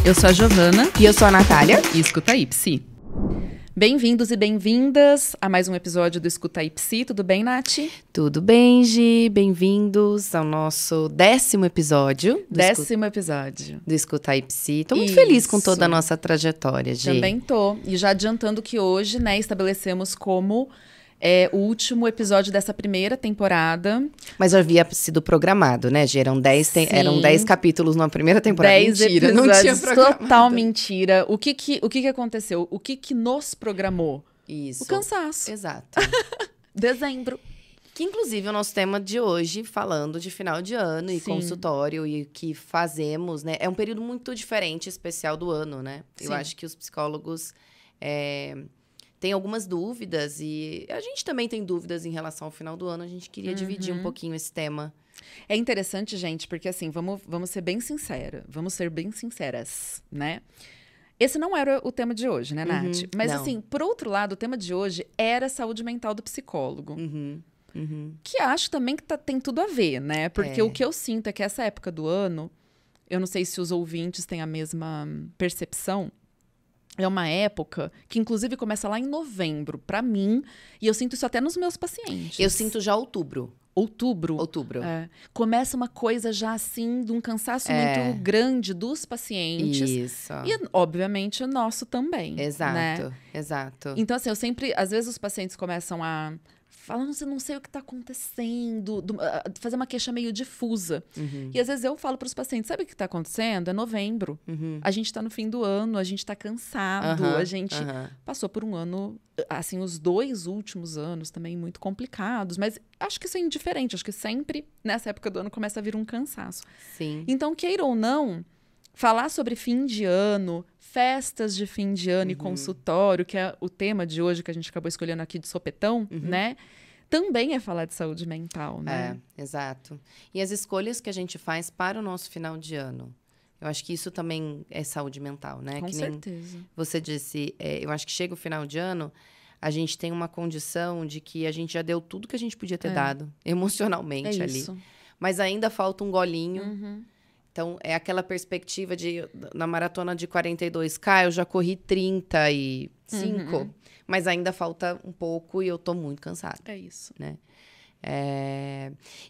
Eu sou a Giovana. E eu sou a Natália. E Escuta aí, Psi. Bem-vindos e bem-vindas a mais um episódio do Escuta aí, Psi. Tudo bem, Nath? Tudo bem, Gi? Bem-vindos ao nosso 10º episódio. Do Escuta aí, Psi. Tô muito feliz com toda a nossa trajetória, Gi. Também tô. E já adiantando que hoje, né, estabelecemos como o último episódio dessa primeira temporada. Mas já havia sido programado, né, Gi? Eram 10 capítulos na primeira temporada. 10 mentira, episódios, não tinha programado. Total mentira. O que aconteceu? O que nos programou? Isso. O cansaço. Exato. Dezembro. Que, inclusive, é o nosso tema de hoje, falando de final de ano e Sim. consultório e o que fazemos, né? É um período muito diferente, especial do ano, né? Sim. Eu acho que os psicólogos têm algumas dúvidas e a gente também tem dúvidas em relação ao final do ano. A gente queria dividir um pouquinho esse tema. É interessante, gente, porque assim, vamos ser bem sinceras, né? Esse não era o tema de hoje, né, Nath? Mas não. assim, por outro lado, o tema de hoje era a saúde mental do psicólogo. Que acho também que tem tudo a ver, né? Porque o que eu sinto é que essa época do ano, eu não sei se os ouvintes têm a mesma percepção, é uma época que, inclusive, começa lá em novembro, pra mim, e eu sinto isso até nos meus pacientes. Eu sinto já outubro. Outubro. Começa uma coisa já, assim, de um cansaço muito grande dos pacientes. Isso. E, obviamente, o nosso também. Exato, né? Exato. Então, assim, às vezes os pacientes começam a falar, não sei o que tá acontecendo, fazer uma queixa meio difusa. E às vezes eu falo para os pacientes, sabe o que tá acontecendo? É novembro. A gente tá no fim do ano, a gente tá cansado, a gente passou por um ano, assim, os 2 últimos anos também muito complicados, mas acho que isso é indiferente, acho que sempre nessa época do ano começa a vir um cansaço. Sim. Então, queira ou não, falar sobre fim de ano, festas de fim de ano e consultório, que é o tema de hoje que a gente acabou escolhendo aqui de sopetão, né? Também é falar de saúde mental, né? Exato. E as escolhas que a gente faz para o nosso final de ano. Eu acho que isso também é saúde mental, né? Com certeza. Você disse, eu acho que chega o final de ano, a gente tem uma condição de que a gente já deu tudo que a gente podia ter dado, emocionalmente ali. Mas ainda falta um golinho. Então, é aquela perspectiva de, na maratona de 42K, eu já corri 35, mas ainda falta um pouco e eu tô muito cansada. É isso. Né?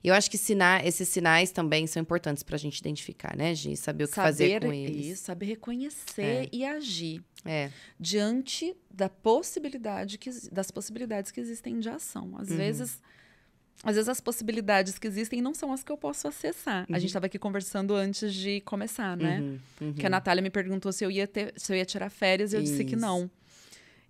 Eu acho que esses sinais também são importantes pra gente identificar, né, Gi? Saber o que fazer com eles. Isso, saber reconhecer e agir. Diante das possibilidades que existem de ação. Às vezes as possibilidades que existem não são as que eu posso acessar. A gente estava aqui conversando antes de começar, né? Que a Natália me perguntou se eu ia tirar férias e eu disse que não.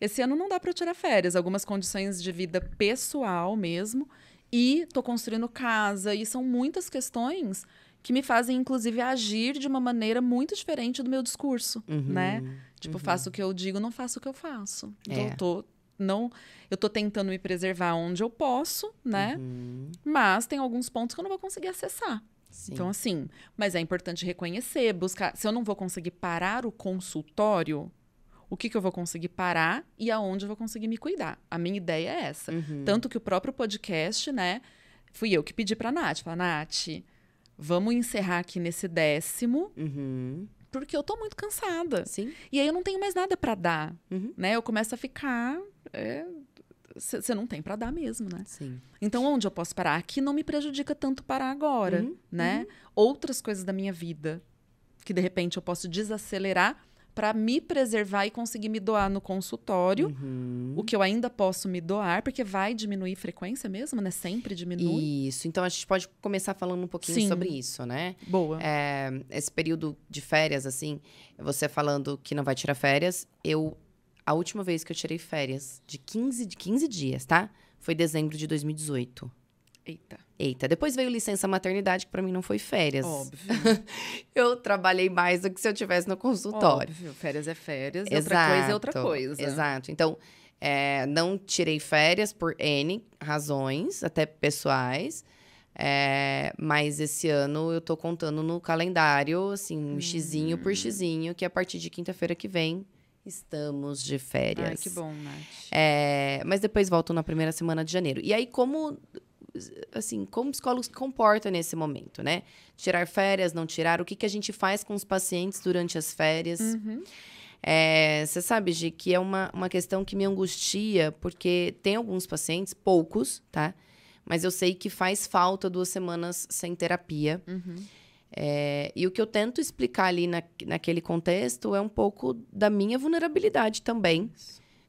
Esse ano não dá para eu tirar férias. Algumas condições de vida pessoal mesmo. E tô construindo casa. E são muitas questões que me fazem, inclusive, agir de uma maneira muito diferente do meu discurso, né? Tipo, faço o que eu digo, não faço o que eu faço. Então, eu tô tentando me preservar onde eu posso, né? Mas tem alguns pontos que eu não vou conseguir acessar. Sim. Então, assim, mas é importante reconhecer, buscar. Se eu não vou conseguir parar o consultório, o que eu vou conseguir parar e aonde eu vou conseguir me cuidar. A minha ideia é essa. Tanto que o próprio podcast, né? Fui eu que pedi pra Nath. Falei, Nath, vamos encerrar aqui nesse 10º. Porque eu tô muito cansada. Sim. E aí eu não tenho mais nada pra dar, né? Eu começo a ficar... Você não tem pra dar mesmo, né? Sim. Então, onde eu posso parar? Aqui não me prejudica tanto parar agora, né? Outras coisas da minha vida que, de repente, eu posso desacelerar para me preservar e conseguir me doar no consultório, o que eu ainda posso me doar, porque vai diminuir frequência mesmo, né? Sempre diminui. Isso. Então, a gente pode começar falando um pouquinho sobre isso, né? Boa. Esse período de férias, assim, você falando que não vai tirar férias, a última vez que eu tirei férias de 15 dias, tá? Foi dezembro de 2018. Eita. Depois veio licença maternidade, que pra mim não foi férias. Óbvio. Eu trabalhei mais do que se eu estivesse no consultório. Óbvio. Férias é férias, outra coisa é outra coisa. Exato. Então, não tirei férias por N razões, até pessoais. Mas esse ano eu tô contando no calendário, assim, xizinho por xizinho, que a partir de quinta-feira que vem estamos de férias. Ai, que bom, Nath. Mas depois volto na primeira semana de janeiro. E aí, como assim, como o psicólogo se comporta nesse momento, né? Tirar férias, não tirar, o que a gente faz com os pacientes durante as férias. Você sabe, Gi, que é uma questão que me angustia, porque tem alguns pacientes, poucos, tá? Mas eu sei que faz falta 2 semanas sem terapia. E o que eu tento explicar ali naquele contexto é um pouco da minha vulnerabilidade também,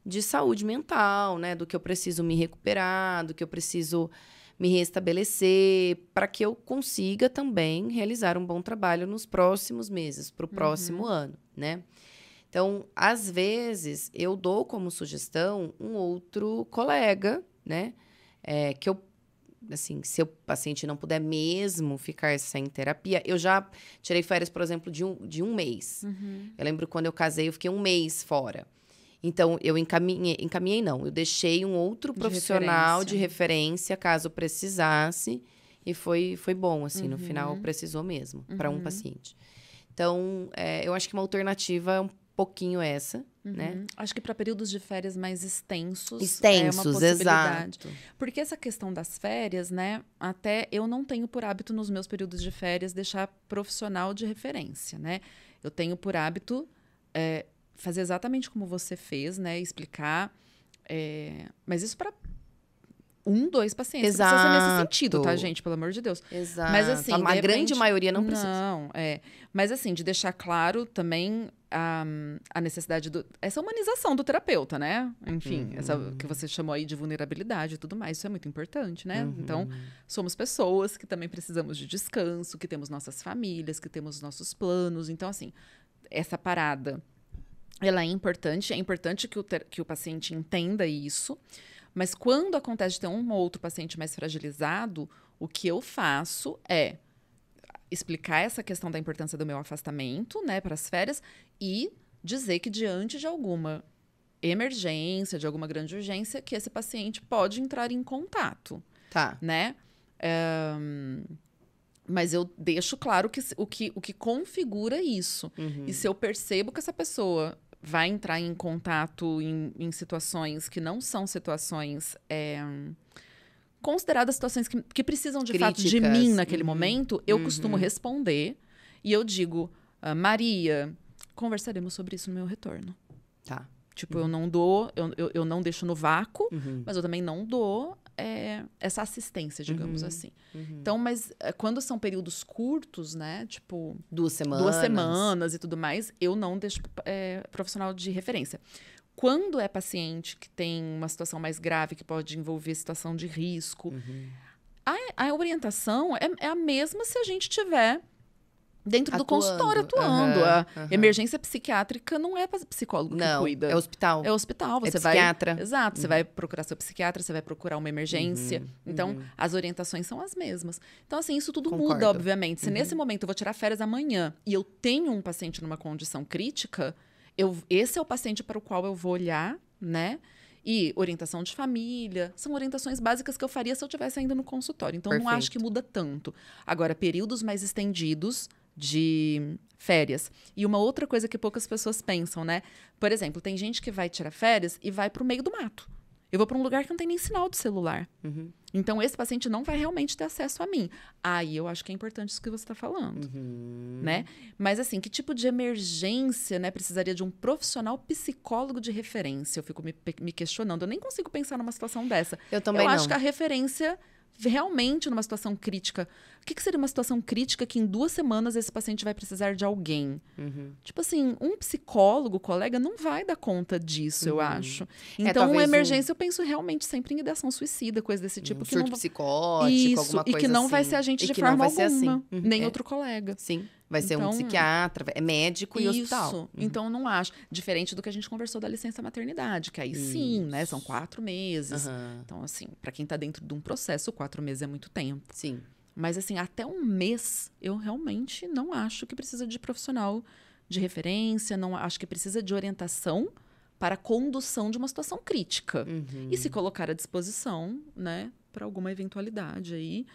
de saúde mental, né? Do que eu preciso me recuperar, do que eu preciso me restabelecer, para que eu consiga também realizar um bom trabalho nos próximos meses, para o próximo ano, né? Então, às vezes, eu dou como sugestão um outro colega, né? Que eu, assim, se o paciente não puder mesmo ficar sem terapia... Eu já tirei férias, por exemplo, de um mês. Eu lembro quando eu casei, eu fiquei 1 mês fora. Então, eu encaminhei não. Eu deixei um outro profissional de referência, caso precisasse. E foi bom, assim, no final precisou mesmo, para um paciente. Então, eu acho que uma alternativa é um pouquinho essa, né? Acho que para períodos de férias mais extensos é uma possibilidade. Exato. Porque essa questão das férias, né? Até eu não tenho por hábito nos meus períodos de férias deixar profissional de referência, né? Eu tenho por hábito fazer exatamente como você fez, né? Explicar. Mas isso para 2 pacientes. Exato. Precisa ser nesse sentido, tá, gente? Pelo amor de Deus. Exato. Mas assim, a grande maioria não precisa. Não, Mas assim, de deixar claro também a necessidade essa humanização do terapeuta, né? Enfim, essa que você chamou aí de vulnerabilidade e tudo mais, isso é muito importante, né? Então, somos pessoas que também precisamos de descanso, que temos nossas famílias, que temos nossos planos. Então, assim, essa parada, ela é importante que o paciente entenda isso. Mas quando acontece de ter um ou outro paciente mais fragilizado, o que eu faço é explicar essa questão da importância do meu afastamento, né, para as férias, e dizer que diante de alguma emergência, de alguma grande urgência, que esse paciente pode entrar em contato. Tá. Né? Mas eu deixo claro o que configura isso. E se eu percebo que essa pessoa vai entrar em contato em situações que não são situações consideradas situações que precisam de fato de mim naquele momento, eu costumo responder e eu digo, Maria, conversaremos sobre isso no meu retorno. Tá. Tipo, eu não dou, eu não deixo no vácuo, mas eu também não dou essa assistência, digamos assim. Então, mas quando são períodos curtos, né? Tipo, 2 semanas. 2 semanas e tudo mais, eu não deixo profissional de referência. Quando é paciente que tem uma situação mais grave, que pode envolver situação de risco, a orientação é a mesma se a gente tiver dentro do consultório atuando. A emergência psiquiátrica não é psicólogo que cuida. É hospital. É hospital. Você psiquiatra. Exato. Você vai procurar seu psiquiatra, você vai procurar uma emergência. Então, as orientações são as mesmas. Então, assim, isso tudo muda, obviamente. Se nesse momento eu vou tirar férias amanhã e eu tenho um paciente numa condição crítica, esse é o paciente para o qual eu vou olhar, né? E orientação de família, são orientações básicas que eu faria se eu estivesse ainda no consultório. Então, não acho que muda tanto. Agora, períodos mais estendidos de férias. E uma outra coisa que poucas pessoas pensam, né? Por exemplo, tem gente que vai tirar férias e vai para o meio do mato. Eu vou para um lugar que não tem nem sinal de celular. Então, esse paciente não vai realmente ter acesso a mim. Aí, eu acho que é importante isso que você está falando, né? Mas, assim, que tipo de emergência, né, precisaria de um profissional psicólogo de referência? Eu fico me questionando. Eu nem consigo pensar numa situação dessa. Eu também não. Eu acho que a referência realmente numa situação crítica. O que seria uma situação crítica que em 2 semanas esse paciente vai precisar de alguém? Tipo assim, um psicólogo, colega, não vai dar conta disso, eu acho. Então, uma emergência, eu penso realmente sempre em ideação suicida, coisa desse tipo. Que surto não... psicótico, Isso, alguma coisa e que não assim. vai ser agente de forma alguma, nem outro colega. Sim. Vai ser um psiquiatra, é médico e hospital. Então, não acho. Diferente do que a gente conversou da licença maternidade, que aí sim, né? São 4 meses. Então, assim, para quem tá dentro de um processo, 4 meses é muito tempo. Sim. Mas, assim, até 1 mês, eu realmente não acho que precisa de profissional de referência, não acho que precisa de orientação para a condução de uma situação crítica. E se colocar à disposição, né, para alguma eventualidade aí.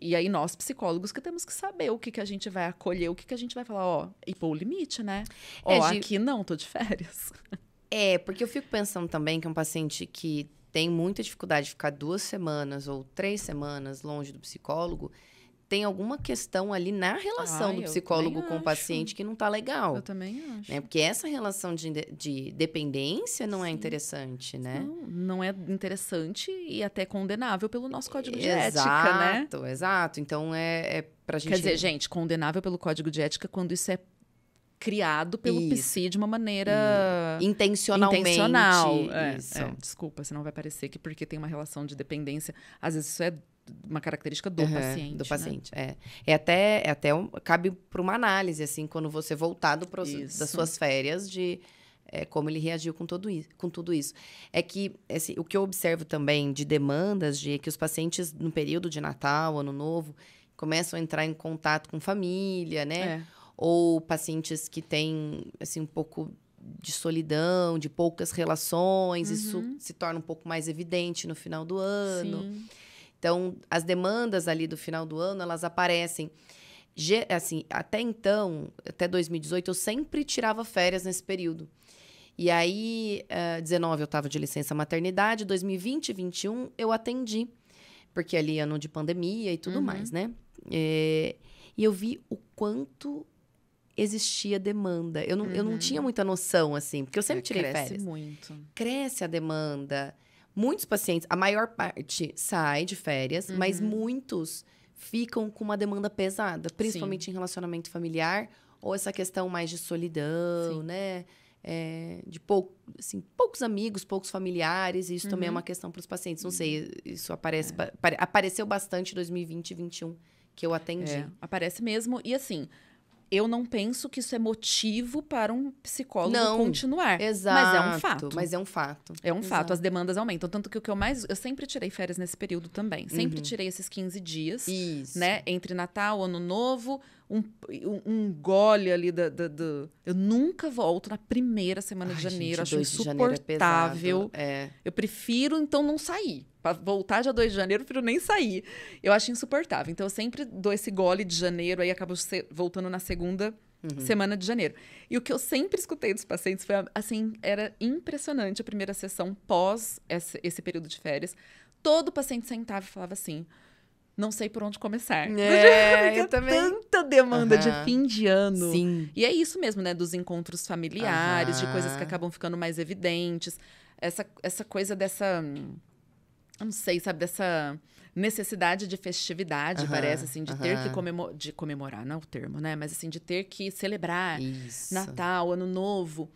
E aí, nós, psicólogos, que temos que saber o que a gente vai acolher, o que a gente vai falar, e pôr o limite, né? Aqui não, tô de férias. Porque eu fico pensando também que um paciente que tem muita dificuldade de ficar 2 semanas ou 3 semanas longe do psicólogo, tem alguma questão ali na relação do psicólogo com o paciente que não tá legal. Eu também acho. Né? Porque essa relação de dependência não é interessante, né? Não é interessante e até condenável pelo nosso código de ética, né? Exato. Então, é pra gente... Quer dizer, gente, condenável pelo código de ética quando isso é criado pelo psi de uma maneira... Intencionalmente. Intencional. Isso. Desculpa, senão vai parecer que porque tem uma relação de dependência, às vezes isso é uma característica do paciente. Do paciente, né? Cabe para uma análise, assim, quando você voltar das suas férias, de como ele reagiu com tudo isso. É que o que eu observo também de demandas, que os pacientes, no período de Natal, Ano Novo, começam a entrar em contato com família, né? Ou pacientes que têm, assim, um pouco de solidão, de poucas relações. Isso se torna um pouco mais evidente no final do ano. Sim. Então, as demandas ali do final do ano, elas aparecem. Assim, até então, até 2018, eu sempre tirava férias nesse período. E aí, 19 eu estava de licença maternidade, 2020 e 21 eu atendi. Porque ali ano de pandemia e tudo mais, né? E eu vi o quanto existia demanda. Eu não tinha muita noção, assim, porque eu sempre tirei férias. Cresce muito. Cresce a demanda. Muitos pacientes, a maior parte sai de férias, mas muitos ficam com uma demanda pesada, principalmente em relacionamento familiar, ou essa questão mais de solidão, né? De poucos amigos, poucos familiares, e isso também é uma questão para os pacientes. Não sei, isso apareceu bastante em 2020 e 2021, que eu atendi. Aparece mesmo, e assim... Eu não penso que isso é motivo para um psicólogo continuar. Exato. Mas é um fato. É um fato. As demandas aumentam. Tanto que eu sempre tirei férias nesse período também. Sempre tirei esses 15 dias. Isso. Né? Entre Natal, Ano Novo, um gole ali Eu nunca volto na primeira semana de janeiro. Acho insuportável. Eu prefiro, então, não sair. Para voltar dia 2 de janeiro, eu prefiro nem sair. Eu acho insuportável. Então, eu sempre dou esse gole de janeiro, aí acabo voltando na segunda semana de janeiro. E o que eu sempre escutei dos pacientes foi, assim, era impressionante a primeira sessão pós esse período de férias. Todo paciente sentava e falava assim, não sei por onde começar. Eu também. Tanta demanda de fim de ano. Sim. E é isso mesmo, né? Dos encontros familiares, de coisas que acabam ficando mais evidentes. Essa coisa dessa... Eu não sei, sabe? Dessa necessidade de festividade, parece, assim, de ter que comemorar, não é o termo, né? Mas, assim, de ter que celebrar Natal, Ano Novo.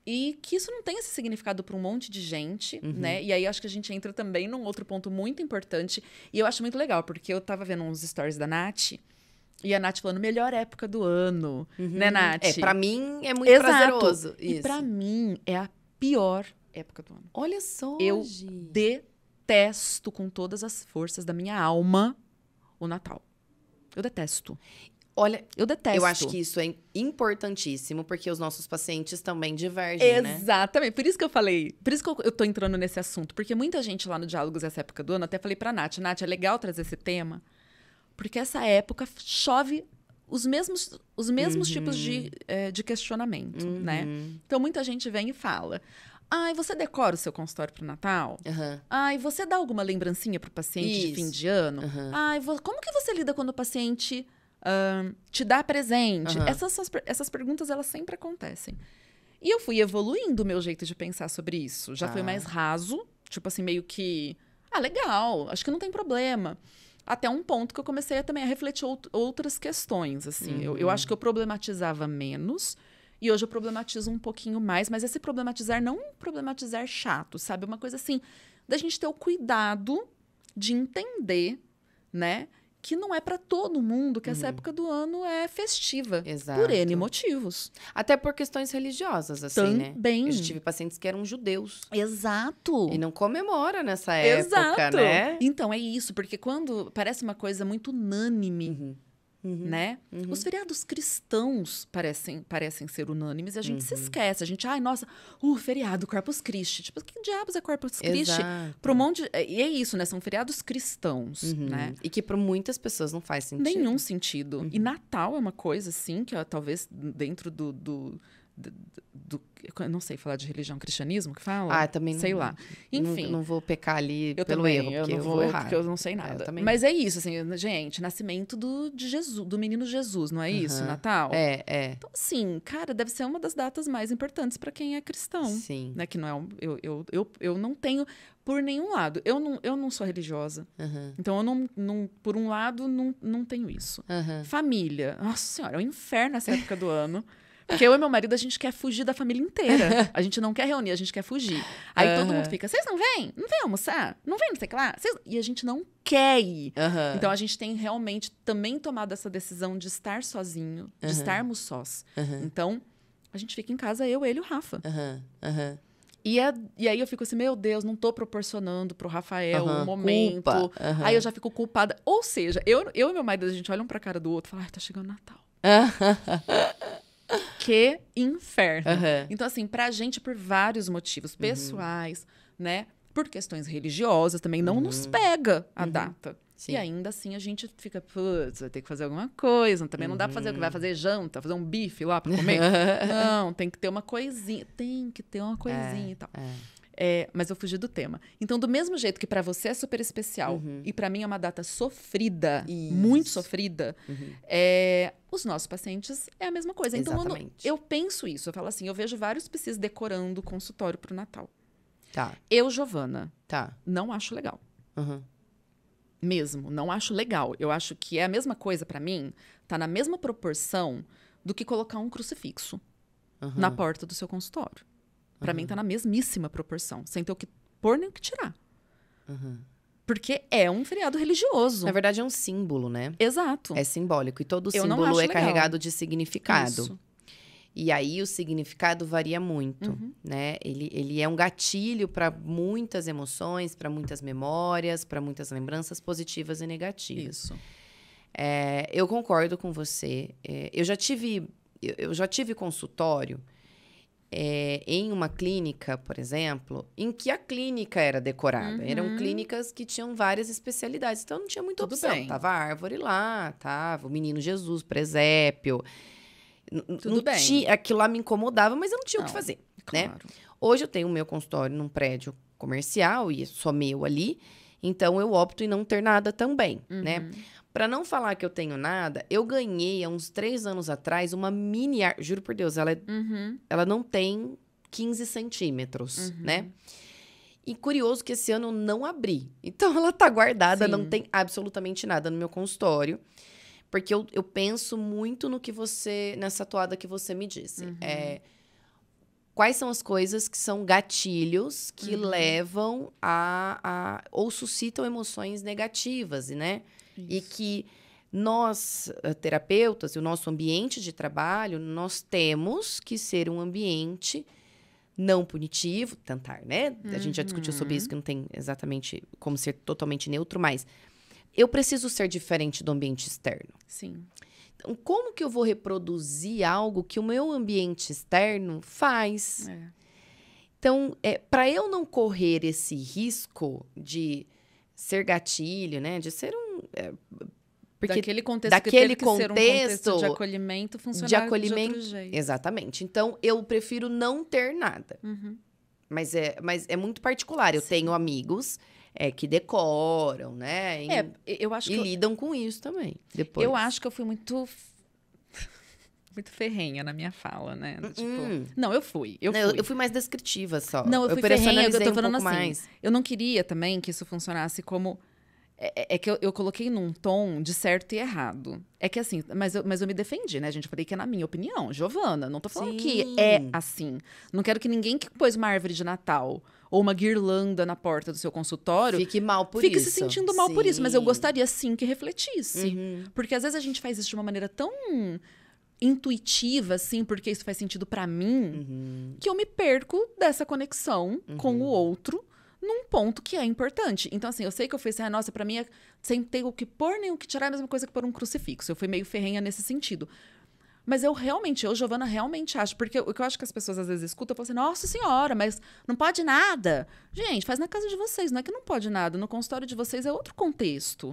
E que isso não tem esse significado para um monte de gente, né? E aí, acho que a gente entra também num outro ponto muito importante. E eu acho muito legal, porque eu tava vendo uns stories da Nath... E a Nath falando, melhor época do ano, né, Nath? Pra mim, é muito prazeroso. E pra mim, é a pior época do ano. Olha só, eu detesto com todas as forças da minha alma o Natal. Eu detesto. Olha, eu detesto. Eu acho que isso é importantíssimo, porque os nossos pacientes também divergem, né? Exatamente. Por isso que eu falei, por isso que eu tô entrando nesse assunto. Porque muita gente lá no Diálogos essa época do ano, até falei pra Nath, é legal trazer esse tema, porque essa época chove os mesmos tipos de questionamento, né? Então, muita gente vem e fala... Ai, você decora o seu consultório pro Natal? Ai, você dá alguma lembrancinha pro paciente de fim de ano? Ai, como que você lida quando o paciente te dá presente? Essas perguntas, elas sempre acontecem. E eu fui evoluindo o meu jeito de pensar sobre isso. Já foi mais raso, tipo assim, meio que... Ah, legal, acho que não tem problema. Até um ponto que eu comecei também a refletir outras questões, assim. Eu acho que eu problematizava menos... E hoje eu problematizo um pouquinho mais, mas esse problematizar não um problematizar chato, sabe? Uma coisa assim, da gente ter o cuidado de entender, né? Que não é para todo mundo que essa época do ano é festiva. Exato. Por N motivos. Até por questões religiosas, assim, né? Também. Eu já tive pacientes que eram judeus. Exato. E não comemora nessa época, né? Então, é isso. Porque quando parece uma coisa muito unânime... Né? Os feriados cristãos parecem ser unânimes e a gente se esquece. A gente, nossa, feriado Corpus Christi. Tipo, que diabos é Corpus Christi? Para um monte e é isso, né? São feriados cristãos, né? E que para muitas pessoas não faz sentido. Nenhum sentido. E Natal é uma coisa, assim, que talvez dentro eu não sei falar de religião, cristianismo que fala? Também não. Sei lá. Enfim. Não vou pecar ali pelo erro, porque eu vou errar. Porque eu não sei nada. Mas é isso, assim, gente, nascimento de Jesus, do menino Jesus, não é isso, Natal? Então, assim, cara, deve ser uma das datas mais importantes para quem é cristão. Sim. Né? Que não é eu não tenho, por nenhum lado, eu não sou religiosa. Então, eu não por um lado, não tenho isso. Família. Nossa Senhora, é um inferno essa época do ano. Porque eu e meu marido, a gente quer fugir da família inteira. A gente não quer reunir, a gente quer fugir. Aí todo mundo fica, vocês não vêm? Não vêm almoçar? Não vêm, não sei o que lá? E a gente não quer ir. Então, a gente tem realmente também tomado essa decisão de estar sozinho, de estarmos sós. Então, a gente fica em casa, eu, ele e o Rafa. E aí eu fico assim, meu Deus, não tô proporcionando pro Rafael um momento. Aí eu já fico culpada. Ou seja, eu e meu marido, a gente olha um pra cara do outro e fala, ai, tá chegando Natal. Que inferno. Então, assim, pra gente, por vários motivos pessoais, né? Por questões religiosas também, não nos pega a data. Sim. E ainda assim a gente fica, putz, vai ter que fazer alguma coisa. Também não dá pra fazer o que vai fazer janta, fazer um bife lá pra comer. Não, tem que ter uma coisinha. Tem que ter uma coisinha e tal. Mas eu fugi do tema. Então, do mesmo jeito que pra você é super especial e pra mim é uma data sofrida, muito sofrida, os nossos pacientes é a mesma coisa. Então, eu penso isso. Eu falo assim, eu vejo vários PCs decorando o consultório pro Natal. Eu, Giovana, não acho legal. Mesmo, não acho legal. Eu acho que é a mesma coisa pra mim, tá na mesma proporção do que colocar um crucifixo na porta do seu consultório. Pra mim tá na mesmíssima proporção, sem ter o que pôr nem o que tirar. Porque é um feriado religioso. Na verdade, é um símbolo, né? Exato. É simbólico. E todo símbolo é carregado de significado. Isso. E aí, o significado varia muito, né? Ele é um gatilho para muitas emoções, para muitas memórias, para muitas lembranças positivas e negativas. Isso. Eu concordo com você. Eu já tive consultório em uma clínica, por exemplo, em que a clínica era decorada. Eram clínicas que tinham várias especialidades. Então, não tinha muita opção. Bem. Tava a árvore lá, tava o menino Jesus, presépio. Tudo bem. Aquilo lá me incomodava, mas eu não tinha o que fazer, claro. né? Hoje eu tenho o meu consultório num prédio comercial e é só meu ali. Então, eu opto em não ter nada também, né? Para não falar que eu tenho nada, eu ganhei, há uns 3 anos atrás, uma mini árvore. Juro por Deus, ela não tem 15 centímetros, né? E curioso que esse ano eu não abri. Então, ela tá guardada, não tem absolutamente nada no meu consultório. Porque eu penso muito nessa toada que você me disse. Quais são as coisas que são gatilhos que levam ou suscitam emoções negativas, né? Isso. E que nós, terapeutas, e o nosso ambiente de trabalho, nós temos que ser um ambiente não punitivo, tentar, né? A gente já discutiu sobre isso, que não tem exatamente como ser totalmente neutro, mas eu preciso ser diferente do ambiente externo. Sim. Então, como que eu vou reproduzir algo que o meu ambiente externo faz? Então, para eu não correr esse risco de ser gatilho, né? De ser porque daquele contexto daquele que teve que ser um contexto de acolhimento funcionar de outro jeito. Exatamente. Então, eu prefiro não ter nada. Mas é muito particular. Eu tenho amigos que decoram, né? Eu acho que lidam com isso também, depois. Eu acho que eu fui muito ferrenha na minha fala, né? Não, eu fui. Eu fui mais descritiva só. Não, eu fui ferrenha, eu tô falando assim. Mais. Eu não queria também que isso funcionasse como... que eu coloquei num tom de certo e errado. É que assim, mas eu me defendi, né, gente? Eu falei que é na minha opinião. Giovana, não tô falando que é assim. Não quero que ninguém que pôs uma árvore de Natal ou uma guirlanda na porta do seu consultório fique mal por isso. Fique se sentindo mal por isso. Mas eu gostaria, sim, que refletisse. Porque às vezes a gente faz isso de uma maneira tão intuitiva, assim, porque isso faz sentido pra mim, que eu me perco dessa conexão com o outro num ponto que é importante. Então, assim, eu sei que eu fiz assim, nossa, pra mim, sem ter o que pôr nem o que tirar, é a mesma coisa que pôr um crucifixo. Eu fui meio ferrenha nesse sentido. Mas eu, Giovana, realmente acho. Porque o que eu acho que as pessoas às vezes escutam, eu falo assim, nossa senhora, mas não pode nada. Gente, faz na casa de vocês. Não é que não pode nada. No consultório de vocês é outro contexto.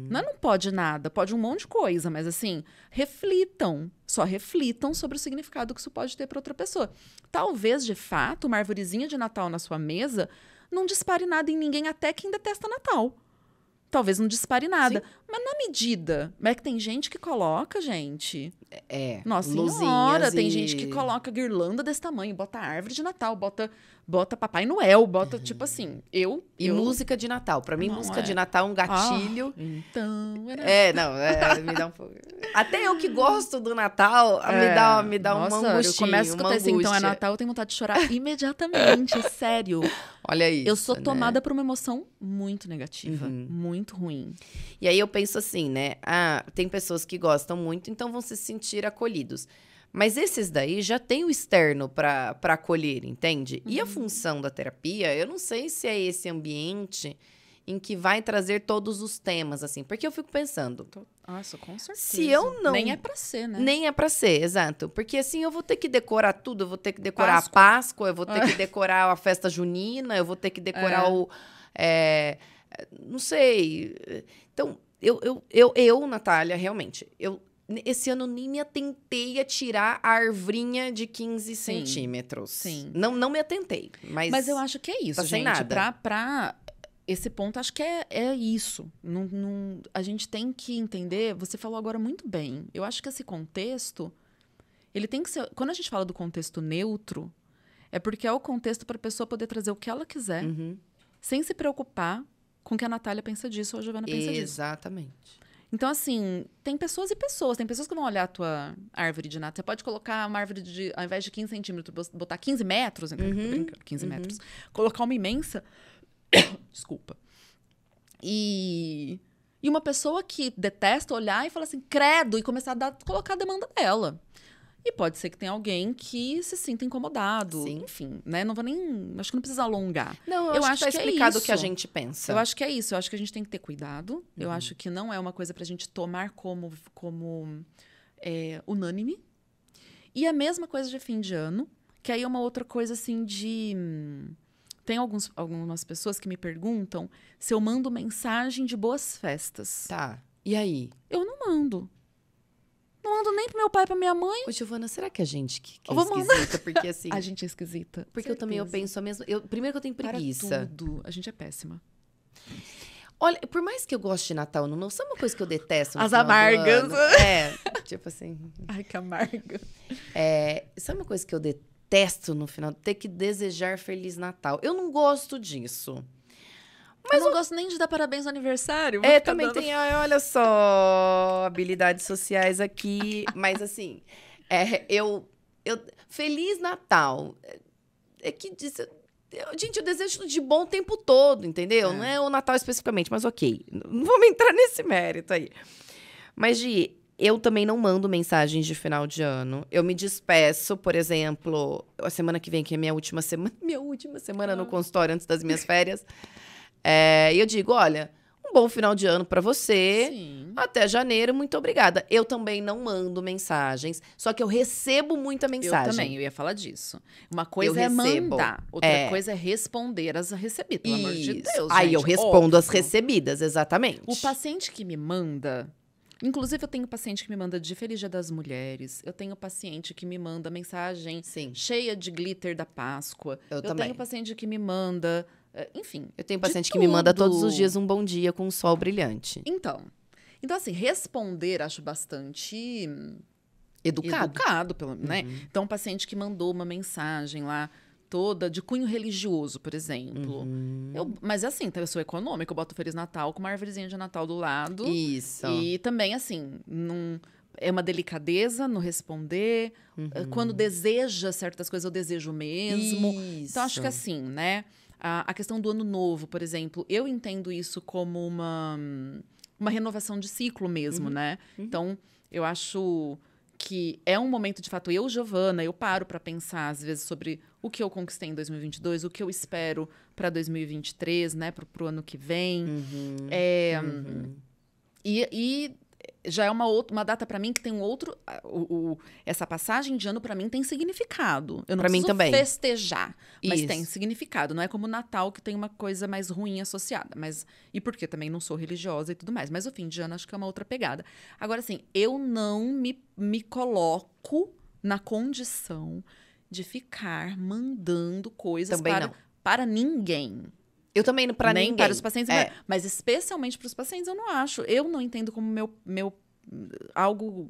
Não pode nada. Pode um monte de coisa. Mas assim, reflitam. Só reflitam sobre o significado que isso pode ter para outra pessoa. Talvez, de fato, uma arvorezinha de Natal na sua mesa não dispare nada em ninguém, até quem detesta Natal. Talvez não dispare nada. Sim. Mas na medida. Mas é que tem gente que coloca, gente. Nossa senhora, tem gente que coloca guirlanda desse tamanho, bota árvore de Natal, bota Papai Noel, bota tipo assim. E música de Natal. Pra mim, música de Natal é um gatilho. Então. Me dá um pouco. Até eu que gosto do Natal, me dá uma angústia. Eu começo a escutar assim, então é Natal, eu tenho vontade de chorar imediatamente, sério. Olha isso. Eu sou tomada por uma emoção muito negativa, muito ruim. E aí eu penso assim, né? Tem pessoas que gostam muito, então vão se sentir acolhidos. Mas esses daí já tem o externo para acolher, entende? E a função da terapia, eu não sei se é esse ambiente em que vai trazer todos os temas, assim. Porque eu fico pensando... Nossa, com certeza. Se eu não... Nem é pra ser, né? Nem é pra ser, exato. Porque assim, eu vou ter que decorar tudo. Eu vou ter que decorar a Páscoa, eu vou ter que decorar a festa junina, eu vou ter que decorar não sei. Então, eu, Natália, realmente... Esse ano nem me atentei a tirar a arvrinha de 15 centímetros. Sim. Não me atentei. Mas eu acho que é isso, tá sem gente. nada. Pra esse ponto, acho que é isso. A gente tem que entender... Você falou agora muito bem. Eu acho que esse contexto... Ele tem que ser... Quando a gente fala do contexto neutro, é porque é o contexto para a pessoa poder trazer o que ela quiser, sem se preocupar com o que a Natália pensa disso ou a Giovana pensa disso. Exatamente. Então, assim, tem pessoas e pessoas. Tem pessoas que vão olhar a tua árvore de Natal. Você pode colocar uma árvore ao invés de 15 centímetros, botar 15 metros. Então, tô brincando, 15 metros. Colocar uma imensa... Desculpa. E uma pessoa que detesta olhar e falar assim, credo, e começar a colocar a demanda dela. E pode ser que tenha alguém que se sinta incomodado. Sim. Enfim, né? Não vou nem... Acho que não precisa alongar. Não, eu acho que tá explicado o que a gente pensa. Eu acho que é isso. Eu acho que a gente tem que ter cuidado. Eu acho que não é uma coisa pra gente tomar como unânime. E a mesma coisa de fim de ano. Que aí é uma outra coisa, assim, de... Tem algumas pessoas que me perguntam se eu mando mensagem de boas festas. Tá. E aí? Eu não mando. Não mando nem pro meu pai e pra minha mãe. Ô, Giovana, será que a gente que é esquisita? Porque assim... A gente é esquisita. Porque certeza. Eu penso a mesma... Primeiro que eu tenho preguiça. Para tudo. A gente é péssima. Olha, por mais que eu goste de Natal, não sabe uma coisa que eu detesto no As amargas. Tipo assim... Ai, que amarga. Sabe uma coisa que eu detesto no final? Ter que desejar Feliz Natal. Eu não gosto disso. Mas eu não gosto nem de dar parabéns no aniversário. Também tem, olha só, habilidades sociais aqui. Mas assim, Feliz Natal. Gente, eu desejo de bom o tempo todo, entendeu? Não é o Natal especificamente, mas ok. Não vamos entrar nesse mérito aí. Mas, Gi, eu também não mando mensagens de final de ano. Eu me despeço, por exemplo, a semana que vem, que é minha última semana no consultório antes das minhas férias. E eu digo, olha, um bom final de ano pra você. Sim. Até janeiro, muito obrigada. Eu também não mando mensagens, só que eu recebo muita mensagem. Eu também, eu ia falar disso. Uma coisa é mandar, outra coisa é responder as recebidas, pelo amor de Deus, Aí gente, eu respondo as recebidas, exatamente. O paciente que me manda... Inclusive, eu tenho paciente que me manda de Feliz Dia das Mulheres. Eu tenho paciente que me manda mensagem cheia de glitter da Páscoa. Eu também. tenho paciente que me manda... Enfim, eu tenho paciente que me manda todos os dias um bom dia com um sol brilhante. Então assim, responder acho bastante educado né? Então, um paciente que mandou uma mensagem lá toda de cunho religioso, por exemplo. Mas assim, então eu sou econômica, eu boto Feliz Natal com uma árvorezinha de Natal do lado. Isso. E também, assim, é uma delicadeza no responder. Quando deseja certas coisas, eu desejo mesmo. Isso. Então, acho que assim, né? A questão do ano novo, por exemplo, eu entendo isso como uma renovação de ciclo mesmo, né? Então, eu acho que é um momento, de fato, Giovana, eu paro para pensar, às vezes, sobre o que eu conquistei em 2022, o que eu espero para 2023, né? Pro ano que vem. E já é uma data pra mim que tem um outro... essa passagem de ano pra mim tem significado. Eu não preciso festejar, mas tem significado. Não é como o Natal, que tem uma coisa mais ruim associada. E porque também não sou religiosa e tudo mais. Mas o fim de ano acho que é uma outra pegada. Agora, assim, eu não me coloco na condição de ficar mandando coisas para ninguém. Eu também não, pra nem ninguém. Para os pacientes, mas especialmente para os pacientes eu não acho. Eu não entendo como meu algo...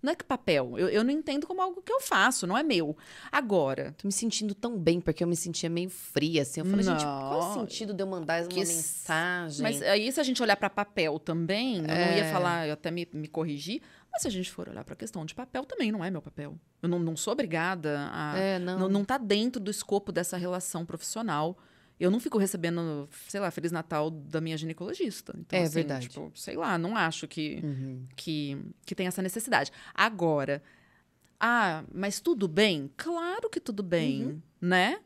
Não é que papel. Eu não entendo como algo que eu faço, não é meu. Agora... Tô me sentindo tão bem, porque eu me sentia meio fria, assim. Eu falei, gente, qual é o sentido de eu mandar uma mensagem? Mas aí, se a gente olhar para papel também, eu não ia falar, eu até me corrigir, mas se a gente for olhar para a questão de papel, também não é meu papel. Eu não sou obrigada a... Não tá dentro do escopo dessa relação profissional. Eu não fico recebendo, sei lá, Feliz Natal da minha ginecologista. Então, assim, verdade. Tipo, sei lá, não acho que tem essa necessidade. Agora, mas tudo bem? Claro que tudo bem, né?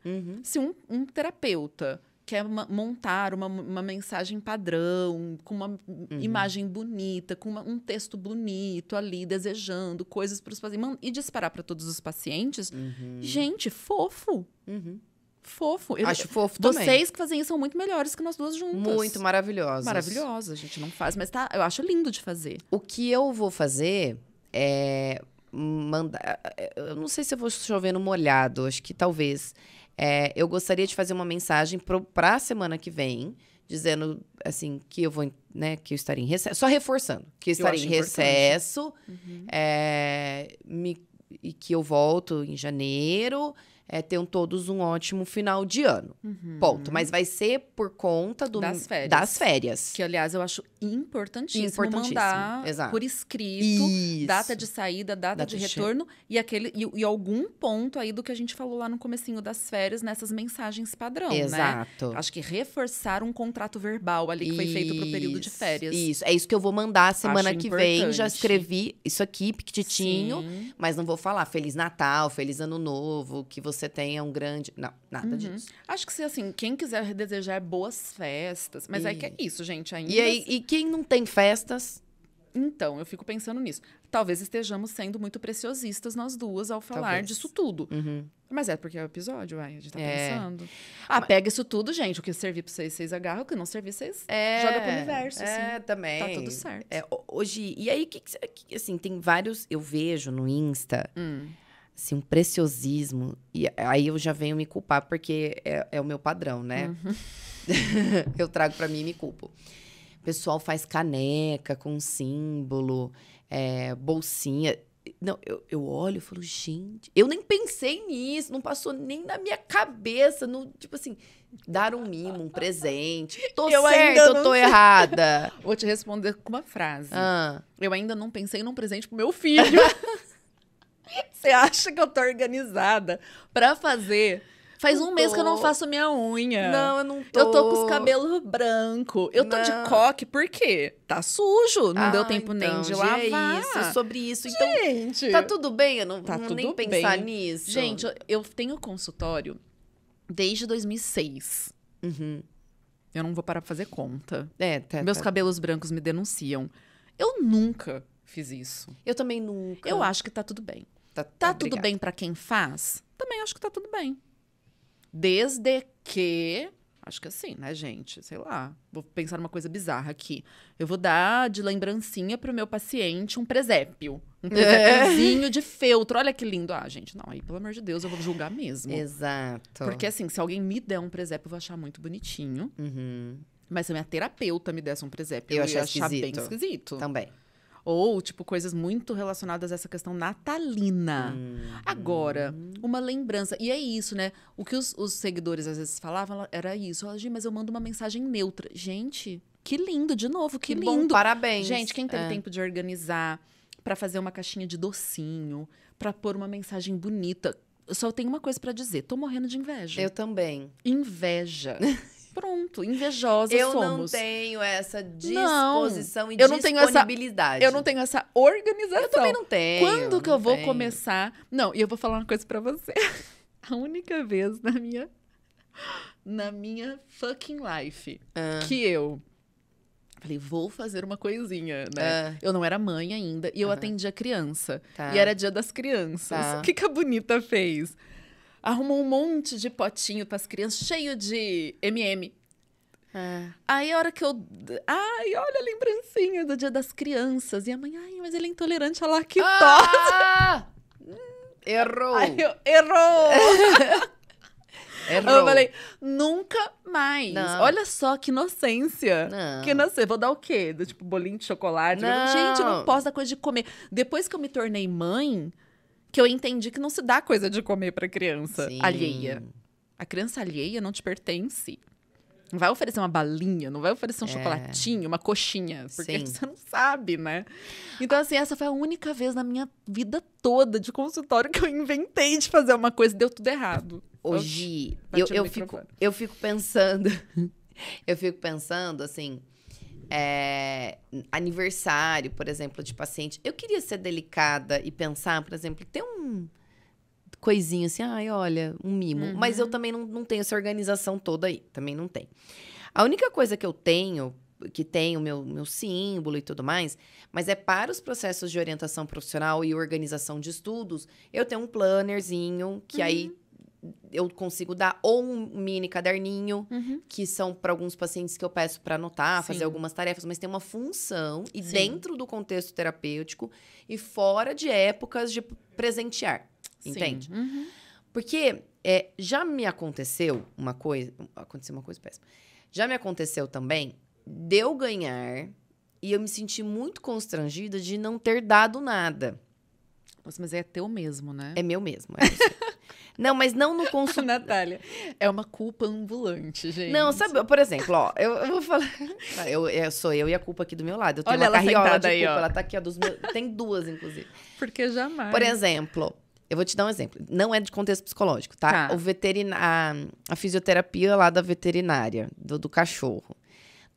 Se um terapeuta quer montar uma mensagem padrão, com uma imagem bonita, com um texto bonito ali, desejando coisas para os pacientes, e disparar para todos os pacientes, gente, fofo. Fofo. Acho fofo também. Vocês que fazem isso são muito melhores que nós duas juntas. Muito maravilhosas. Maravilhosa, a gente não faz, mas eu acho lindo de fazer. O que eu vou fazer é mandar... Eu não sei se eu vou chover no molhado, acho que talvez. Eu gostaria de fazer uma mensagem para a semana que vem, dizendo, assim, que eu vou, né, que eu estarei em recesso. Só reforçando, que eu estarei em recesso, e que eu volto em janeiro... tenham todos um ótimo final de ano. Ponto. Mas vai ser por conta das férias. Que, aliás, eu acho importantíssimo mandar por escrito, data de saída, data de retorno, e algum ponto aí do que a gente falou lá no comecinho das férias, nessas mensagens padrão, Exato. Né? Acho que reforçar um contrato verbal ali que foi feito pro período de férias. Isso. É isso que eu vou mandar semana que vem. Já escrevi isso aqui, piquititinho, mas não vou falar Feliz Natal, Feliz Ano Novo, que você tenha um grande... Não, nada disso. Acho que, assim, quem quiser desejar boas festas... Mas que é isso, gente, ainda... E quem não tem festas... Então, eu fico pensando nisso. Talvez estejamos sendo muito preciosistas nós duas ao falar disso tudo. Mas é porque é o episódio, a gente tá pensando. Pega isso tudo, gente. O que servir pra vocês agarra. O que não servir, vocês joga pro universo. Assim. Também. Tá tudo certo. Hoje... E aí, assim, tem vários... Eu vejo no Insta... Assim, um preciosismo. E aí eu já venho me culpar, porque é o meu padrão, né? Eu trago pra mim e me culpo. O pessoal faz caneca com símbolo, bolsinha. Não, eu olho e falo, gente... Eu nem pensei nisso, não passou nem na minha cabeça. Tipo assim, dar um mimo, um presente. Tô certa ou tô errada? Vou te responder com uma frase. Eu ainda não pensei num presente pro meu filho. Você acha que eu tô organizada pra fazer? Faz um mês que eu não faço minha unha. Não, eu não tô. Eu tô com os cabelos brancos. Eu tô de coque, por quê? Tá sujo, não deu tempo nem de lavar. É sobre isso. Então, gente, tá tudo bem? Eu não vou nem pensar nisso. Gente, eu tenho consultório desde 2006. Eu não vou parar pra fazer conta. Meus cabelos brancos me denunciam. Eu nunca fiz isso. Eu também nunca. Eu acho que tá tudo bem. Tá tudo bem pra quem faz? Também acho que tá tudo bem. Desde que... Acho que assim, né, gente? Sei lá. Vou pensar numa coisa bizarra aqui. Eu vou dar de lembrancinha pro meu paciente um presépio. Um presépiozinho de feltro. Olha que lindo. Gente, não. Aí, pelo amor de Deus, eu vou julgar mesmo. Exato. Porque, assim, se alguém me der um presépio, eu vou achar muito bonitinho. Mas se a minha terapeuta me desse um presépio, eu ia achar bem esquisito. Também. Ou, tipo, coisas muito relacionadas a essa questão natalina. Agora, uma lembrança. E é isso, né? O que os seguidores às vezes falavam era isso. Mas eu mando uma mensagem neutra. Gente, que lindo, de novo, que lindo. Bom, parabéns. Gente, quem teve tempo de organizar, pra fazer uma caixinha de docinho, pra pôr uma mensagem bonita. Eu só tenho uma coisa pra dizer. Tô morrendo de inveja. Eu também. Inveja. Pronto, invejosas somos. Eu não tenho essa disposição e disponibilidade. Eu não tenho essa organização. Eu também não tenho. Quando que eu vou começar... Não, e eu vou falar uma coisa pra você. A única vez na minha fucking life que eu Falei, vou fazer uma coisinha, né? Eu não era mãe ainda e eu atendia criança. Tá. E era dia das crianças. Tá. O que a Bonita fez? Arrumou um monte de potinho pras crianças, cheio de M&M. Aí a hora que eu... Ai, olha a lembrancinha do dia das crianças. E a mãe, ai, mas ele é intolerante à lactose. Errou! Aí eu, errou! Errou. Eu falei, nunca mais. Não. Olha só que inocência. Não. Que inocência. Vou dar o quê? Do tipo bolinho de chocolate? Não. Gente, eu não posso dar coisa de comer. Depois que eu me tornei mãe, que eu entendi que não se dá coisa de comer pra criança alheia. A criança alheia não te pertence. Não vai oferecer uma balinha, não vai oferecer um chocolatinho, uma coxinha. Porque você não sabe, né? Então, assim, essa foi a única vez na minha vida toda de consultório que eu inventei de fazer uma coisa e deu tudo errado. Hoje, eu fico pensando... eu fico pensando, assim... aniversário, por exemplo, de paciente. Eu queria ser delicada e pensar, por exemplo, ter um... coisinha assim, ai, olha, um mimo. Mas eu também não tenho essa organização toda aí. Também não tenho. A única coisa que eu tenho, que tem o meu símbolo e tudo mais, mas é para os processos de orientação profissional e organização de estudos, eu tenho um plannerzinho, que aí eu consigo dar, ou um mini caderninho, que são para alguns pacientes que eu peço para anotar, fazer algumas tarefas, mas tem uma função, e dentro do contexto terapêutico, e fora de épocas de presentear. Entende? Porque já me aconteceu uma coisa... Aconteceu uma coisa péssima. Já me aconteceu também de eu ganhar e eu me senti muito constrangida de não ter dado nada. Nossa, mas é teu mesmo, né? É meu mesmo. Não, mas não no consultório. Natália, é uma culpa ambulante, gente. Não, sabe, por exemplo, ó, eu vou falar... sou eu e a culpa aqui do meu lado. Eu tenho Olha uma carriola de aí, culpa. ó. Ela tá aqui, ó, tem duas, inclusive. Porque jamais. Por exemplo... Eu vou te dar um exemplo. Não é de contexto psicológico, tá? A fisioterapia lá da veterinária, do cachorro.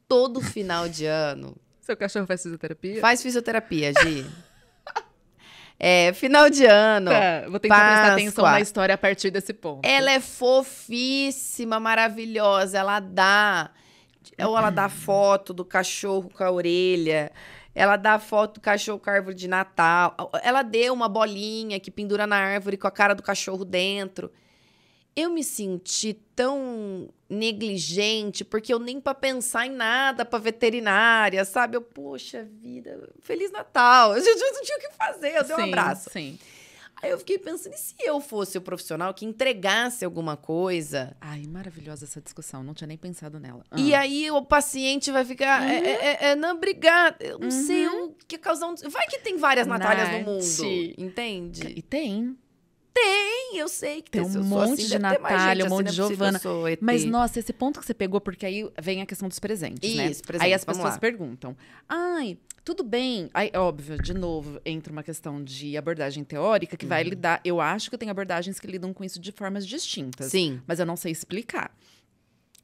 Todo final de ano... Seu cachorro faz fisioterapia? Faz fisioterapia, Gi. Final de ano. Tá, vou tentar prestar atenção na história a partir desse ponto. Ela é fofíssima, maravilhosa. Ela dá foto do cachorro com a orelha... Ela dá foto do cachorro com a árvore de Natal. Ela deu uma bolinha que pendura na árvore com a cara do cachorro dentro. Eu me senti tão negligente, porque eu nem para pensar em nada para veterinária, sabe? Poxa vida, Feliz Natal. Eu não tinha o que fazer, eu dei um abraço. Sim. Aí eu fiquei pensando, e se eu fosse o profissional que entregasse alguma coisa? Ai, maravilhosa essa discussão, não tinha nem pensado nela. E aí o paciente vai ficar, não, obrigada, eu não sei o que causar um... Vai que tem várias Natálias no mundo, entende? E tem. Tem, eu sei que tem um monte de Natália, um monte de Giovana. Mas, nossa, esse ponto que você pegou, porque aí vem a questão dos presentes, né? Presentes, aí as pessoas perguntam, ai, tudo bem. Aí, óbvio, de novo, entra uma questão de abordagem teórica que vai lidar... Eu acho que tem abordagens que lidam com isso de formas distintas. Sim. Mas eu não sei explicar.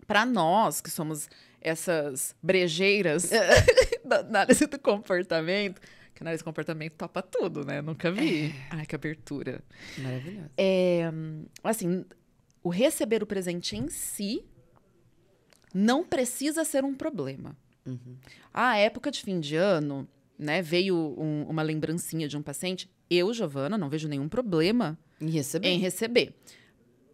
Para nós, que somos essas brejeiras da análise do comportamento... Que análise de comportamento topa tudo, né? Nunca vi. Ai, que abertura. Maravilhoso. Assim, o receber o presente em si não precisa ser um problema. A época de fim de ano, né? Veio uma lembrancinha de um paciente. Eu, Giovana, não vejo nenhum problema em receber.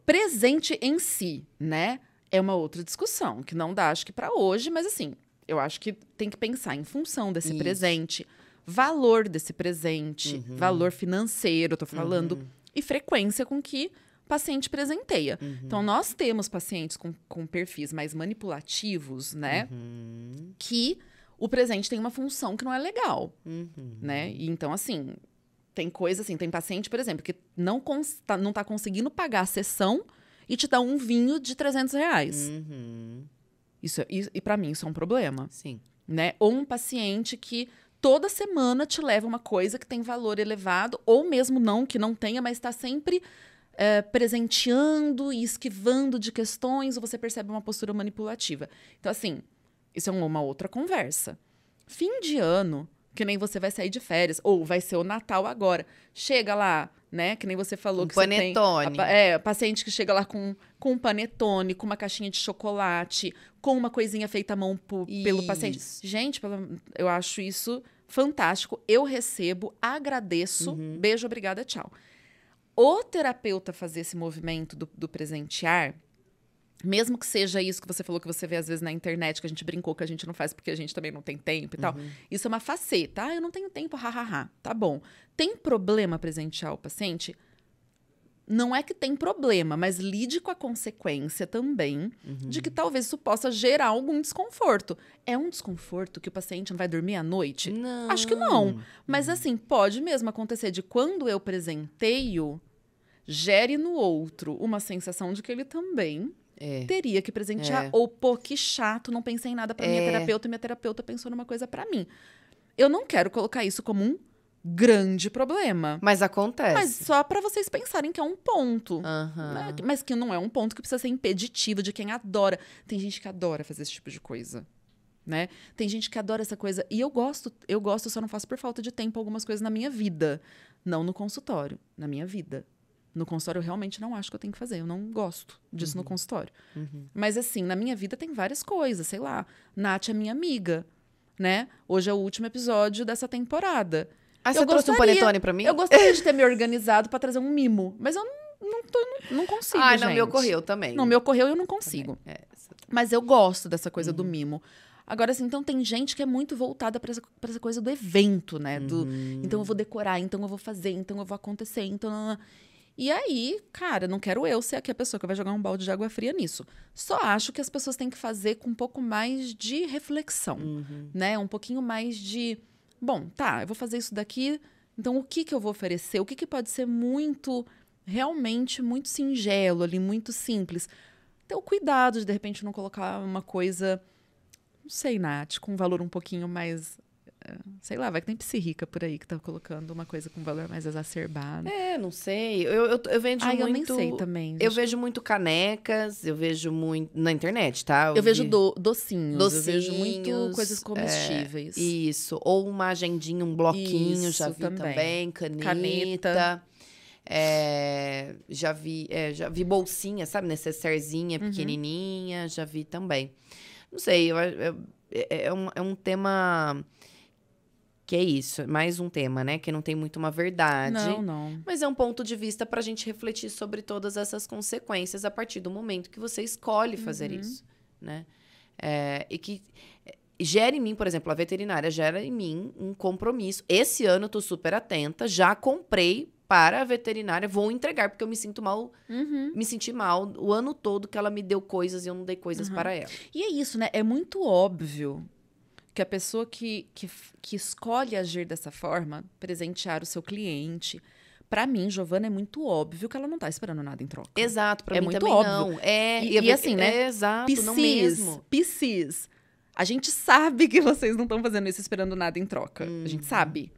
Presente em si, né? É uma outra discussão, que não dá, acho que, para hoje. Mas, assim, eu acho que tem que pensar em função desse presente... Valor desse presente, valor financeiro, eu tô falando, e frequência com que o paciente presenteia. Então, nós temos pacientes com perfis mais manipulativos, né? Que o presente tem uma função que não é legal, né? E, então, assim, tem coisa assim, tem paciente, por exemplo, que não tá conseguindo pagar a sessão e te dá um vinho de R$300. E para mim, isso é um problema. Sim. Né? Ou um paciente que... toda semana te leva uma coisa que tem valor elevado, ou mesmo não, que não tenha, mas está sempre presenteando e esquivando de questões, ou você percebe uma postura manipulativa. Então, assim, isso é uma outra conversa. Fim de ano, Que nem você vai sair de férias, ou vai ser o Natal agora. Chega lá, né? Que nem você falou que panetone. Você tem... paciente que chega lá com um panetone, com uma caixinha de chocolate, com uma coisinha feita à mão pelo paciente. Gente, eu acho isso fantástico. Eu recebo, agradeço, beijo, obrigada, tchau. O terapeuta fazer esse movimento do presentear... Mesmo que seja isso que você falou, que você vê às vezes na internet, que a gente brincou que a gente não faz porque a gente também não tem tempo e tal. Isso é uma faceta. Eu não tenho tempo, hahaha. Tá bom. Tem problema presentear o paciente? Não é que tem problema, mas lide com a consequência também de que talvez isso possa gerar algum desconforto. É um desconforto que o paciente não vai dormir à noite? Não. Acho que não. Mas assim, pode mesmo acontecer de quando eu presenteio, gere no outro uma sensação de que ele também... teria que presentear. Ou, pô, que chato, não pensei em nada pra minha terapeuta e minha terapeuta pensou numa coisa pra mim. Eu não quero colocar isso como um grande problema. Mas acontece. Mas só pra vocês pensarem que é um ponto. Né? Mas que não é um ponto que precisa ser impeditivo de quem adora. Tem gente que adora fazer esse tipo de coisa. Né? Tem gente que adora essa coisa. E eu gosto, só não faço por falta de tempo algumas coisas na minha vida. Não no consultório, na minha vida. No consultório, eu realmente não acho que eu tenho que fazer. Eu não gosto disso no consultório. Mas, assim, na minha vida tem várias coisas. Sei lá, Nath é minha amiga, né? Hoje é o último episódio dessa temporada. Você trouxe um panetone pra mim? Eu gostaria de ter me organizado pra trazer um mimo. Mas eu não consigo, gente. Não me ocorreu também. Não me ocorreu e eu não consigo. Mas eu gosto dessa coisa do mimo. Agora, assim, então tem gente que é muito voltada pra essa coisa do evento, né? Então eu vou decorar, então eu vou fazer, então eu vou acontecer, então... E aí, cara, não quero eu ser aqui a pessoa que vai jogar um balde de água fria nisso. Só acho que as pessoas têm que fazer com um pouco mais de reflexão, né? Um pouquinho mais de... Bom, tá, eu vou fazer isso daqui, então o que eu vou oferecer? O que pode ser realmente muito singelo ali, muito simples? Então, cuidado de repente, não colocar uma coisa... Não sei, Nath, com um valor um pouquinho mais... Sei lá, vai que tem psi rica por aí que tá colocando uma coisa com valor mais exacerbado. Não sei. Eu vejo muito... eu nem sei também. Eu vejo muito canecas, eu vejo muito... Na internet, tá? Eu vejo docinhos. Eu vejo muito coisas comestíveis. Isso. Ou uma agendinha, um bloquinho, já vi também. Caneta. Já vi bolsinha, sabe? Necessairezinha, pequenininha. Já vi também. Não sei, é um tema... Que é isso, mais um tema, né? Que não tem muito uma verdade. Não. Mas é um ponto de vista pra gente refletir sobre todas essas consequências a partir do momento que você escolhe fazer isso, né? E que gera em mim, por exemplo, a veterinária gera em mim um compromisso. Esse ano eu tô super atenta, já comprei para a veterinária, vou entregar, porque eu me sinto mal, me senti mal o ano todo que ela me deu coisas e eu não dei coisas para ela. E é isso, né? É muito óbvio que a pessoa que escolhe agir dessa forma, presentear o seu cliente, pra mim, Giovana, é muito óbvio que ela não tá esperando nada em troca. Exato, pra mim muito também óbvio. não. E assim, né? Exato, não mesmo. Piscis, a gente sabe que vocês não estão fazendo isso esperando nada em troca. A gente sabe.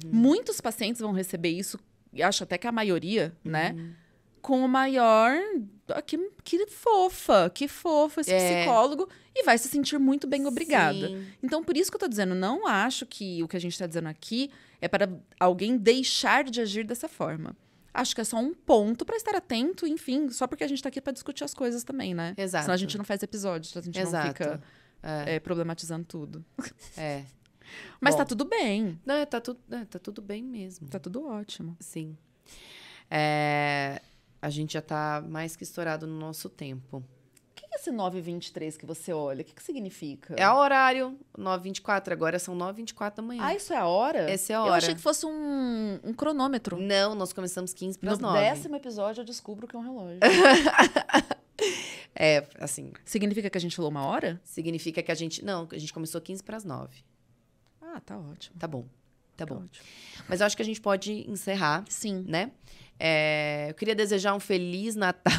Muitos pacientes vão receber isso, acho até que a maioria, né? Com o maior... Que fofa esse psicólogo. E vai se sentir muito bem obrigada. Sim. Então, por isso que eu tô dizendo, não acho que o que a gente tá dizendo aqui é para alguém deixar de agir dessa forma. Acho que é só um ponto para estar atento, enfim, só porque a gente tá aqui para discutir as coisas também, né? Exato. Senão a gente não faz episódios, a gente não fica problematizando tudo. Mas tá tudo bem. Não, tá tudo bem mesmo. Tá tudo ótimo. Sim. A gente já tá mais que estourado no nosso tempo. O que é esse 9h23 que você olha? O que significa? É o horário, 9h24. Agora são 9h24 da manhã. Isso é a hora? Essa é a hora. Eu achei que fosse um cronômetro. Não, nós começamos 15 para as 9. No 10º episódio eu descubro que é um relógio. Assim... Significa que a gente falou 1 hora? Significa que a gente... Não, a gente começou 15 para as 9. Tá ótimo. Tá bom. Ótimo. Mas eu acho que a gente pode encerrar. Sim. Né? Eu queria desejar um Feliz Natal.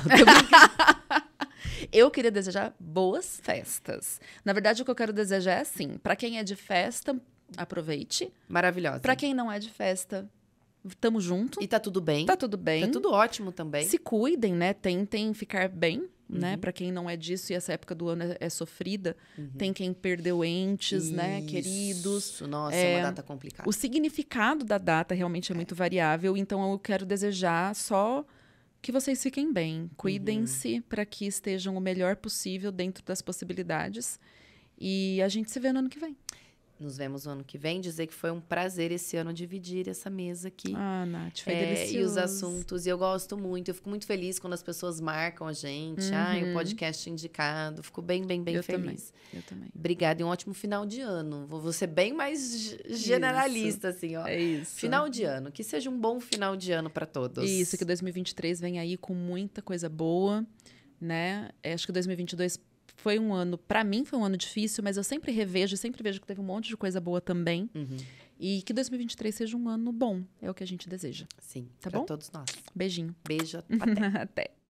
Eu queria desejar boas festas. Na verdade, o que eu quero desejar é assim. Pra quem é de festa, aproveite. Maravilhosa. Pra quem não é de festa, tamo junto. E tá tudo bem. Tá tudo bem. Tá tudo ótimo também. Se cuidem, né? Tentem ficar bem né? Para quem não é disso e essa época do ano é sofrida, tem quem perdeu entes, né? Queridos. Nossa, é uma data complicada. O significado da data realmente é muito variável, então eu quero desejar só que vocês fiquem bem. Cuidem-se para que estejam o melhor possível dentro das possibilidades. E a gente se vê no ano que vem. Nos vemos no ano que vem. Dizer que foi um prazer esse ano dividir essa mesa aqui. Ah, Nath, foi delicioso. E os assuntos. E eu gosto muito. Eu fico muito feliz quando as pessoas marcam a gente. O podcast indicado. Fico bem feliz. Eu também. Obrigada. E um ótimo final de ano. Vou ser bem mais generalista, assim, ó. É isso. Final de ano. Que seja um bom final de ano para todos. Isso, que 2023 vem aí com muita coisa boa, né? Acho que 2022... foi um ano, para mim foi um ano difícil, mas eu sempre revejo, sempre vejo que teve um monte de coisa boa também. E que 2023 seja um ano bom, é o que a gente deseja. Sim, tá pra bom? todos nós. Beijinho. Beijo, até. Até.